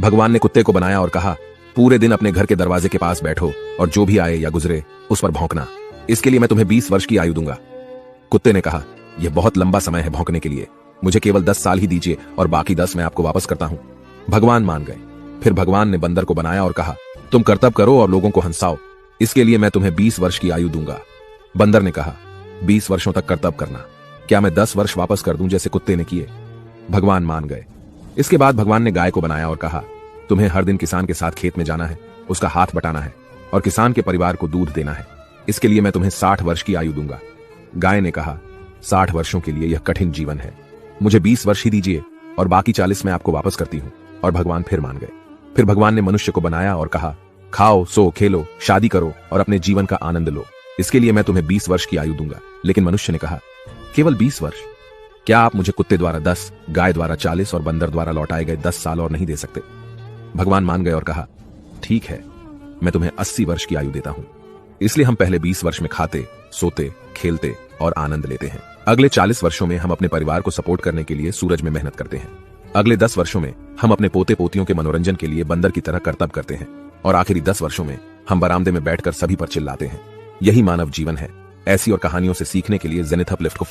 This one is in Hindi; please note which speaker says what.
Speaker 1: भगवान ने कुत्ते को बनाया और कहा, पूरे दिन अपने घर के दरवाजे के पास बैठो और जो भी आए या गुजरे उस पर भौंकना। इसके लिए मैं तुम्हें 20 वर्ष की आयु दूंगा। कुत्ते ने कहा, यह बहुत लंबा समय है भौंकने के लिए, मुझे केवल 10 साल ही दीजिए और बाकी 10 मैं आपको वापस करता हूं। भगवान मान गए। फिर भगवान ने बंदर को बनाया और कहा, तुम कर्तव्य करो और लोगों को हंसाओ, इसके लिए मैं तुम्हें 20 वर्ष की आयु दूंगा। बंदर ने कहा, 20 वर्षों तक कर्तव्य करना, क्या मैं 10 वर्ष वापस कर दूं जैसे कुत्ते ने किए? भगवान मान गए। इसके बाद भगवान ने गाय को बनाया और कहा, तुम्हें हर दिन किसान के साथ खेत में जाना है, उसका हाथ बटाना है और किसान के परिवार को दूध देना है, इसके लिए मैं तुम्हें 60 वर्ष की आयु दूंगा। गाय ने कहा, 60 वर्षों के लिए यह कठिन जीवन है, मुझे 20 वर्ष ही दीजिए और बाकी 40 मैं आपको वापस करती हूं। और भगवान फिर मान गए। फिर भगवान ने मनुष्य को बनाया और कहा, खाओ, सो, खेलो, शादी करो और अपने जीवन का आनंद लो, इसके लिए मैं तुम्हें 20 वर्ष की आयु दूंगा। लेकिन मनुष्य ने कहा, केवल 20 वर्ष? क्या आप मुझे कुत्ते द्वारा 10, गाय द्वारा 40 और बंदर द्वारा लौटाए गए 10 साल और नहीं दे सकते? भगवान मान गए और कहा, ठीक है, मैं तुम्हें 80 वर्ष की आयु देता हूं। इसलिए हम पहले 20 वर्ष में खाते, सोते, खेलते और आनंद लेते हैं। अगले 40 वर्षों में हम अपने परिवार को सपोर्ट करने के लिए सूरज में मेहनत करते हैं। अगले 10 वर्षों में हम अपने पोते पोतियों के मनोरंजन के लिए बंदर की तरह कर्तव्य करते हैं और आखिरी 10 वर्षों में हम बरामदे में बैठकर सभी पर चिल्लाते हैं। यही मानव जीवन है। ऐसी और कहानियों से सीखने के लिए जेनिथ अपलिफ्ट को